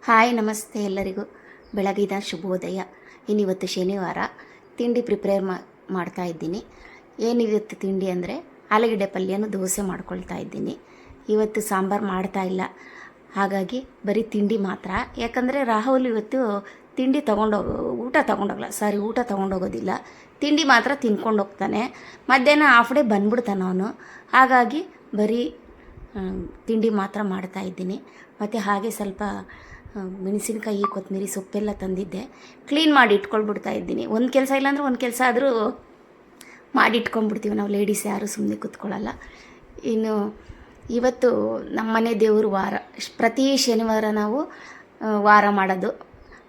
Hi ನಮಸ್ತೆ ಎಲ್ಲರಿಗೂ ಬೆಳಗಿನ ಶುಭೋದಯ. ಇನ್ನಿವತ್ತು ಶನಿವಾರ ತಿಂಡಿ ಪ್ರಿಪೇರ್ ಮಾಡ್ತಾ ಇದ್ದೀನಿ. ಏನಿರುತ್ತೆ ತಿಂಡಿ ಅಂದರೆ ಆಲೂಗಡ್ಡೆ ಪಲ್ಯನೂ ದೋಸೆ ಮಾಡ್ಕೊಳ್ತಾ ಇದ್ದೀನಿ. ಇವತ್ತು ಸಾಂಬಾರು ಮಾಡ್ತಾ ಇಲ್ಲ, ಹಾಗಾಗಿ ಬರೀ ತಿಂಡಿ ಮಾತ್ರ. ಯಾಕಂದರೆ ರಾಹುಲ್ ಇವತ್ತು ತಿಂಡಿ ಊಟ ತೊಗೊಂಡೋಗೋದಿಲ್ಲ, ತಿಂಡಿ ಮಾತ್ರ ತಿನ್ಕೊಂಡು ಹೋಗ್ತಾನೆ. ಮಧ್ಯಾಹ್ನ ಹಾಫ್ ಡೇ ಬಂದ್ಬಿಡ್ತಾನೆ ಅವನು. ಹಾಗಾಗಿ ಬರೀ ತಿಂಡಿ ಮಾತ್ರ ಮಾಡ್ತಾಯಿದ್ದೀನಿ. ಮತ್ತು ಹಾಗೆ ಸ್ವಲ್ಪ ಮೆಣಸಿನ್ಕಾಯಿ ಕೊತ್ತಂಬರಿ ಸೊಪ್ಪೆಲ್ಲ ತಂದಿದ್ದೆ, ಕ್ಲೀನ್ ಮಾಡಿ ಇಟ್ಕೊಳ್ಬಿಡ್ತಾ ಇದ್ದೀನಿ. ಒಂದು ಕೆಲಸ ಇಲ್ಲಾಂದ್ರೆ ಒಂದು ಕೆಲಸ ಆದರೂ ಮಾಡಿ ಇಟ್ಕೊಂಡ್ಬಿಡ್ತೀವಿ ನಾವು ಲೇಡೀಸ್, ಯಾರೂ ಸುಮ್ಮನೆ ಕೂತ್ಕೊಳ್ಳಲ್ಲ. ಇನ್ನು ಇವತ್ತು ನಮ್ಮನೆ ದೇವ್ರ ವಾರ, ಪ್ರತಿ ಶನಿವಾರ ನಾವು ವಾರ ಮಾಡೋದು.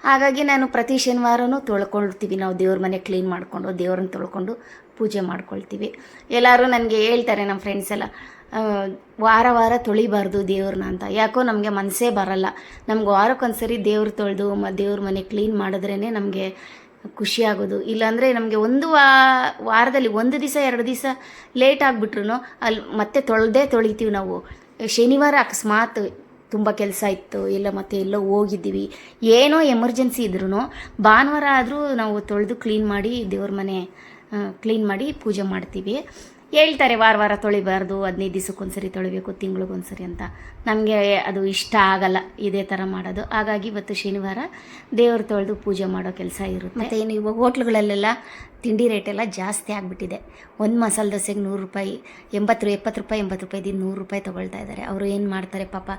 ಹಾಗಾಗಿ ನಾನು ಪ್ರತಿ ಶನಿವಾರನೂ ತೊಳ್ಕೊಳ್ತೀವಿ ನಾವು, ದೇವ್ರ ಮನೆ ಕ್ಲೀನ್ ಮಾಡಿಕೊಂಡು ದೇವ್ರನ್ನ ತೊಳ್ಕೊಂಡು ಪೂಜೆ ಮಾಡ್ಕೊಳ್ತೀವಿ. ಎಲ್ಲರೂ ನನಗೆ ಹೇಳ್ತಾರೆ, ನಮ್ಮ ಫ್ರೆಂಡ್ಸ್ ಎಲ್ಲ, ವಾರ ವಾರ ತೊಳಿಬಾರ್ದು ದೇವ್ರನ್ನ ಅಂತ. ಯಾಕೋ ನಮಗೆ ಮನಸ್ಸೇ ಬರಲ್ಲ. ನಮ್ಗೆ ವಾರಕ್ಕೊಂದ್ಸರಿ ದೇವ್ರು ತೊಳೆದು ದೇವ್ರ ಮನೆ ಕ್ಲೀನ್ ಮಾಡಿದ್ರೇ ನಮಗೆ ಖುಷಿಯಾಗೋದು. ಇಲ್ಲಾಂದರೆ ನಮಗೆ ವಾರದಲ್ಲಿ ಒಂದು ದಿವಸ 2 ದಿವಸ ಲೇಟ್ ಆಗಿಬಿಟ್ರು ಅಲ್ಲಿ ಮತ್ತೆ ತೊಳಿತೀವಿ ನಾವು. ಶನಿವಾರ ಅಕಸ್ಮಾತ್ ತುಂಬ ಕೆಲಸ ಇತ್ತು, ಇಲ್ಲ ಮತ್ತೆ ಎಲ್ಲೋ ಹೋಗಿದ್ದೀವಿ, ಏನೋ ಎಮರ್ಜೆನ್ಸಿ ಇದ್ರೂ ಭಾನುವಾರ ಆದರೂ ನಾವು ತೊಳೆದು ಕ್ಲೀನ್ ಮಾಡಿ ದೇವ್ರ ಮನೆ ಕ್ಲೀನ್ ಮಾಡಿ ಪೂಜೆ ಮಾಡ್ತೀವಿ. ಹೇಳ್ತಾರೆ ವಾರ ವಾರ ತೊಳಿಬಾರ್ದು, 15 ದಿವಸಕ್ಕೊಂದ್ಸರಿ ತೊಳಿಬೇಕು, ತಿಂಗಳಿಗೊಂದ್ಸರಿ ಅಂತ. ನಮಗೆ ಅದು ಇಷ್ಟ ಆಗಲ್ಲ ಇದೇ ಥರ ಮಾಡೋದು. ಹಾಗಾಗಿ ಇವತ್ತು ಶನಿವಾರ ದೇವ್ರು ತೊಳೆದು ಪೂಜೆ ಮಾಡೋ ಕೆಲಸ ಇರುತ್ತೆ. ಮತ್ತು ಏನು ಇವಾಗ ಹೋಟ್ಲುಗಳಲ್ಲೆಲ್ಲ ತಿಂಡಿ ರೇಟೆಲ್ಲ ಜಾಸ್ತಿ ಆಗಿಬಿಟ್ಟಿದೆ. ಒಂದು ಮಸಾಲೆ ದೋಸೆಗೆ 100 ರೂಪಾಯಿ, 70 ರೂಪಾಯಿ 80 ರೂಪಾಯಿ 100 ರೂಪಾಯಿ ತೊಗೊಳ್ತಾ ಇದ್ದಾರೆ. ಅವರು ಏನು ಮಾಡ್ತಾರೆ ಪಾಪ,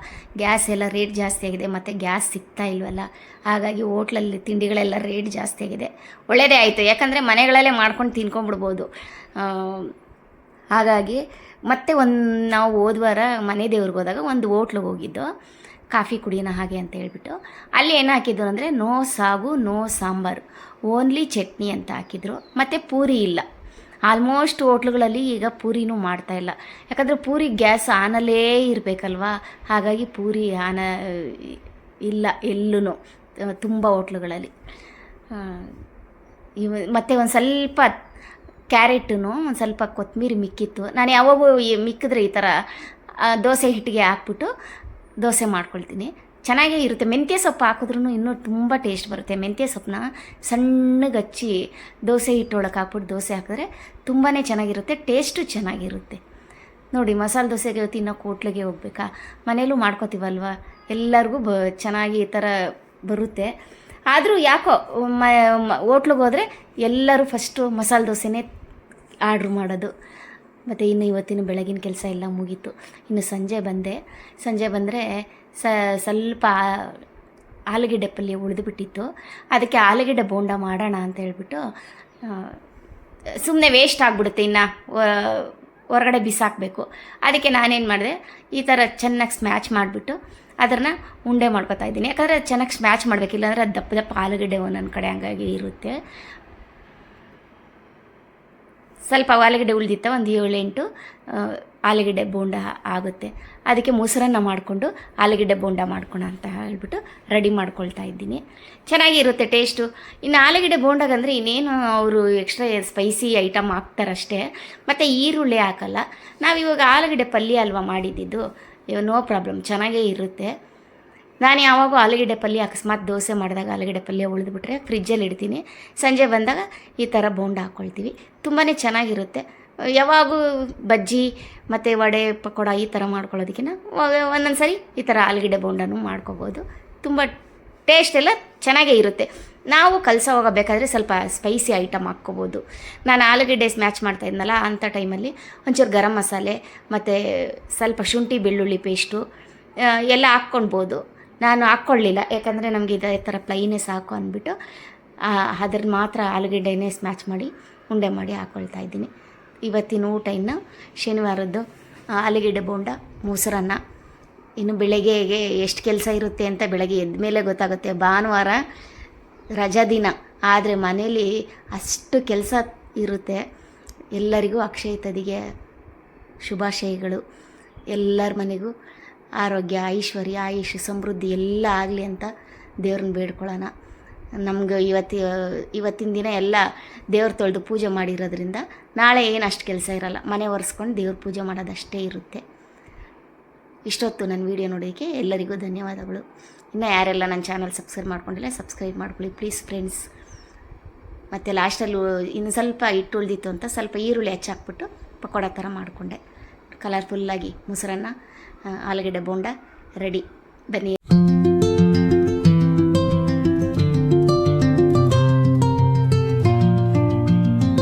ಗ್ಯಾಸ್ ಎಲ್ಲ ರೇಟ್ ಜಾಸ್ತಿ ಆಗಿದೆ, ಮತ್ತು ಗ್ಯಾಸ್ ಸಿಗ್ತಾ ಇಲ್ವಲ್ಲ, ಹಾಗಾಗಿ ಹೋಟ್ಲಲ್ಲಿ ತಿಂಡಿಗಳೆಲ್ಲ ರೇಟ್ ಜಾಸ್ತಿ ಆಗಿದೆ. ಒಳ್ಳೆಯದೇ ಆಯಿತು, ಯಾಕಂದರೆ ಮನೆಗಳಲ್ಲೇ ಮಾಡ್ಕೊಂಡು ತಿನ್ಕೊಂಡ್ಬಿಡ್ಬೋದು. ಹಾಗಾಗಿ ಮತ್ತೆ ನಾವು ಹೋದ್ವಾರ ಮನೆ ದೇವ್ರಿಗೆ ಹೋದಾಗ ಒಂದು ಹೋಟ್ಲಿಗೆ ಹೋಗಿದ್ದು, ಕಾಫಿ ಕುಡಿಯೋಣ ಹಾಗೆ ಅಂತ ಹೇಳ್ಬಿಟ್ಟು. ಅಲ್ಲಿ ಏನು ಹಾಕಿದ್ರು ಅಂದರೆ ನೋ ಸಾಗು ನೋ ಸಾಂಬಾರು, ಓನ್ಲಿ ಚಟ್ನಿ ಅಂತ ಹಾಕಿದ್ರು. ಮತ್ತು ಪೂರಿ ಇಲ್ಲ. ಆಲ್ಮೋಸ್ಟ್ ಹೋಟ್ಲುಗಳಲ್ಲಿ ಈಗ ಪೂರಿನೂ ಮಾಡ್ತಾಯಿಲ್ಲ, ಯಾಕಂದರೆ ಪೂರಿ ಗ್ಯಾಸ್ ಆನಲ್ಲೇ ಇರಬೇಕಲ್ವಾ. ಹಾಗಾಗಿ ಪೂರಿ ಇಲ್ಲ ಎಲ್ಲೂ, ತುಂಬ ಹೋಟ್ಲುಗಳಲ್ಲಿ. ಮತ್ತು ಒಂದು ಸ್ವಲ್ಪ ಕ್ಯಾರೆಟೂ ಒಂದು ಸ್ವಲ್ಪ ಕೊತ್ತಂಬರಿ ಮಿಕ್ಕಿತ್ತು. ನಾನು ಯಾವಾಗೂ ಮಿಕ್ಕಿದ್ರೆ ಈ ಥರ ದೋಸೆ ಹಿಟ್ಟಿಗೆ ಹಾಕ್ಬಿಟ್ಟು ದೋಸೆ ಮಾಡ್ಕೊಳ್ತೀನಿ, ಚೆನ್ನಾಗೇ ಇರುತ್ತೆ. ಮೆಂತ್ಯ ಸೊಪ್ಪು ಹಾಕಿದ್ರೂ ಇನ್ನೂ ತುಂಬ ಟೇಸ್ಟ್ ಬರುತ್ತೆ. ಮೆಂತ್ಯ ಸೊಪ್ಪನ್ನ ಸಣ್ಣಗೆ ಹಚ್ಚಿ ದೋಸೆ ಹಿಟ್ಟೊಳಗೆ ಹಾಕ್ಬಿಟ್ಟು ದೋಸೆ ಹಾಕಿದ್ರೆ ತುಂಬಾ ಚೆನ್ನಾಗಿರುತ್ತೆ, ಟೇಸ್ಟು ಚೆನ್ನಾಗಿರುತ್ತೆ. ನೋಡಿ, ಮಸಾಲೆ ದೋಸೆಗೆ ತಿನ್ನೋಕೆ ಹೋಟ್ಲಿಗೆ ಹೋಗ್ಬೇಕಾ, ಮನೇಲೂ ಮಾಡ್ಕೋತೀವಲ್ವ, ಎಲ್ಲರಿಗೂ ಚೆನ್ನಾಗಿ ಈ ಥರ ಬರುತ್ತೆ. ಆದರೂ ಯಾಕೋ ಹೋಟ್ಲಿಗೆ ಹೋದರೆ ಎಲ್ಲರೂ ಫಸ್ಟು ಮಸಾಲೆ ದೋಸೆನೇ ಆರ್ಡ್ರ್ ಮಾಡೋದು. ಮತ್ತು ಇನ್ನು ಇವತ್ತಿನ ಬೆಳಗಿನ ಕೆಲಸ ಎಲ್ಲ ಮುಗೀತು. ಇನ್ನು ಸಂಜೆ ಬಂದರೆ ಸ್ವಲ್ಪ ಆಲೂಗೆಡ್ಡೆ ಪಲ್ಯ ಉಳಿದುಬಿಟ್ಟಿತ್ತು. ಅದಕ್ಕೆ ಆಲೂಗೆಡ್ಡೆ ಬೋಂಡ ಮಾಡೋಣ ಅಂತ ಹೇಳ್ಬಿಟ್ಟು, ಸುಮ್ಮನೆ ವೇಸ್ಟ್ ಆಗಿಬಿಡುತ್ತೆ, ಇನ್ನು ಹೊರಗಡೆ ಬಿಸಾಕಬೇಕು. ಅದಕ್ಕೆ ನಾನೇನು ಮಾಡಿದೆ, ಈ ಥರ ಚೆನ್ನಾಗಿ ಸ್ಮ್ಯಾಚ್ ಮಾಡಿಬಿಟ್ಟು ಅದನ್ನು ಉಂಡೆ ಮಾಡ್ಕೊತಾ ಇದ್ದೀನಿ. ಯಾಕಂದರೆ ಚೆನ್ನಾಗಿ ಸ್ಮ್ಯಾಚ್ ಮಾಡಬೇಕಿಲ್ಲ ಅಂದರೆ ಅದು ದಪ್ಪ ದಪ್ಪ ಆಲೂಗಡ್ಡೆ ಒಂದೊಂದು ಕಡೆ ಹಂಗಾಗಿ ಇರುತ್ತೆ. ಸ್ವಲ್ಪ ಆಲೂಗಡ್ಡೆ ಉಳಿದಿತ್ತ, ಒಂದು 7-8 ಆಲೂಗಡ್ಡೆ ಬೋಂಡ ಆಗುತ್ತೆ. ಅದಕ್ಕೆ ಮೊಸರನ್ನ ಮಾಡಿಕೊಂಡು ಆಲೂಗಡ್ಡೆ ಬೋಂಡ ಮಾಡ್ಕೊಳ ಅಂತ ಹೇಳ್ಬಿಟ್ಟು ರೆಡಿ ಮಾಡ್ಕೊಳ್ತಾ ಇದ್ದೀನಿ. ಚೆನ್ನಾಗಿರುತ್ತೆ ಟೇಸ್ಟು. ಇನ್ನು ಆಲೂಗಡ್ಡೆ ಬೋಂಡಾಗಂದರೆ ಇನ್ನೇನು ಅವರು ಎಕ್ಸ್ಟ್ರಾ ಸ್ಪೈಸಿ ಐಟಮ್ ಹಾಕ್ತಾರಷ್ಟೇ, ಮತ್ತು ಈರುಳ್ಳಿ ಹಾಕಲ್ಲ. ನಾವಿವಾಗ ಆಲೂಗಡ್ಡೆ ಪಲ್ಯ ಅಲ್ವಾ ಮಾಡಿದ್ದು, ನೋ ಪ್ರಾಬ್ಲಮ್, ಚೆನ್ನಾಗೇ ಇರುತ್ತೆ. ನಾನು ಯಾವಾಗೂ ಆಲೂಗಡ್ಡೆ ಪಲ್ಯ ಅಕಸ್ಮಾತ್ ದೋಸೆ ಮಾಡಿದಾಗ ಆಲೂಗಡ್ಡೆ ಪಲ್ಯ ಉಳಿದ್ಬಿಟ್ರೆ ಫ್ರಿಜ್ಜಲ್ಲಿ ಇಡ್ತೀನಿ. ಸಂಜೆ ಬಂದಾಗ ಈ ಥರ ಬೋಂಡ ಹಾಕ್ಕೊಳ್ತೀವಿ, ತುಂಬಾ ಚೆನ್ನಾಗಿರುತ್ತೆ. ಯಾವಾಗೂ ಬಜ್ಜಿ ಮತ್ತು ವಡೆ ಪಕೋಡ ಈ ಥರ ಮಾಡ್ಕೊಳ್ಳೋದಕ್ಕಿಂತ ಒಂದೊಂದು ಸರಿ ಈ ಥರ ಆಲೂಗಡ್ಡೆ ಬೋಂಡನೂ ಮಾಡ್ಕೋಬೋದು. ತುಂಬ ಟೇಸ್ಟ್ ಎಲ್ಲ ಚೆನ್ನಾಗೇ ಇರುತ್ತೆ. ನಾವು ಕಲಸ ಹೋಗಬೇಕಾದ್ರೆ ಸ್ವಲ್ಪ ಸ್ಪೈಸಿ ಐಟಮ್ ಹಾಕ್ಕೋಬೋದು. ನಾನು ಆಲೂಗಡ್ಡೆ ಸ್ಮ್ಯಾಚ್ ಮಾಡ್ತಾಯಿದ್ನಲ್ಲ, ಅಂಥ ಟೈಮಲ್ಲಿ ಒಂಚೂರು ಗರಂ ಮಸಾಲೆ ಮತ್ತು ಸ್ವಲ್ಪ ಶುಂಠಿ ಬೆಳ್ಳುಳ್ಳಿ ಪೇಸ್ಟು ಎಲ್ಲ ಹಾಕ್ಕೊಳ್ಬೋದು. ನಾನು ಹಾಕ್ಕೊಳ್ಳಿಲ್ಲ, ಯಾಕಂದರೆ ನಮಗೆ ಇದೇ ಥರ ಪ್ಲೈನೇ ಸಾಕು ಅಂದ್ಬಿಟ್ಟು ಅದ್ರನ್ನ ಮಾತ್ರ ಆಲೂಗಡ್ಡೆನೇ ಸ್ಮ್ಯಾಚ್ ಮಾಡಿ ಉಂಡೆ ಮಾಡಿ ಹಾಕ್ಕೊಳ್ತಾ ಇದ್ದೀನಿ. ಇವತ್ತಿನ ಊಟ ಇನ್ನು ಶನಿವಾರದ್ದು ಆಲೂಗಡ್ಡೆ ಬೋಂಡ, ಮೊಸರನ್ನ. ಇನ್ನು ಬೆಳಗ್ಗೆಗೆ ಎಷ್ಟು ಕೆಲಸ ಇರುತ್ತೆ ಅಂತ ಬೆಳಗ್ಗೆ ಎದ್ದ ಮೇಲೆ ಗೊತ್ತಾಗುತ್ತೆ. ಭಾನುವಾರ ರಜಾ ದಿನ ಆದರೆ ಮನೇಲಿ ಅಷ್ಟು ಕೆಲಸ ಇರುತ್ತೆ. ಎಲ್ಲರಿಗೂ ಅಕ್ಷಯ ತದಿಗೆ ಶುಭಾಶಯಗಳು. ಎಲ್ಲರ ಮನೆಗೂ ಆರೋಗ್ಯ, ಐಶ್ವರ್ಯ, ಆಯುಷ್, ಸಮೃದ್ಧಿ ಎಲ್ಲ ಆಗಲಿ ಅಂತ ದೇವ್ರನ್ನ ಬೇಡ್ಕೊಳ್ಳೋಣ. ನಮ್ಗೆ ಇವತ್ತಿನ ದಿನ ಎಲ್ಲ ದೇವ್ರ ತೊಳೆದು ಪೂಜೆ ಮಾಡಿರೋದ್ರಿಂದ ನಾಳೆ ಏನು ಅಷ್ಟು ಕೆಲಸ ಇರೋಲ್ಲ, ಮನೆ ಒರೆಸ್ಕೊಂಡು ದೇವ್ರ ಪೂಜೆ ಮಾಡೋದಷ್ಟೇ ಇರುತ್ತೆ. ಇಷ್ಟೊತ್ತು ನನ್ನ ವಿಡಿಯೋ ನೋಡೋಕ್ಕೆ ಎಲ್ಲರಿಗೂ ಧನ್ಯವಾದಗಳು. ಇನ್ನೂ ಯಾರೆಲ್ಲ ನನ್ನ ಚಾನಲ್ ಸಬ್ಸ್ಕ್ರೈಬ್ ಮಾಡ್ಕೊಂಡಿಲ್ಲ ಸಬ್ಸ್ಕ್ರೈಬ್ ಮಾಡ್ಕೊಳ್ಳಿ ಪ್ಲೀಸ್ ಫ್ರೆಂಡ್ಸ್. ಮತ್ತು ಲಾಸ್ಟಲ್ಲಿ ಇನ್ನು ಸ್ವಲ್ಪ ಹಿಟ್ಟು ಉಳಿದಿತ್ತು ಅಂತ ಸ್ವಲ್ಪ ಈರುಳ್ಳಿ ಹೆಚ್ಚಾಕ್ಬಿಟ್ಟು ಪಕೋಡ ಥರ ಮಾಡಿಕೊಂಡೆ. ಕಲರ್ಫುಲ್ಲಾಗಿ ಮೊಸರನ್ನ ಆಲೂಗಡ್ಡೆ ಬೋಂಡ ರೆಡಿ. ಬನ್ನಿ.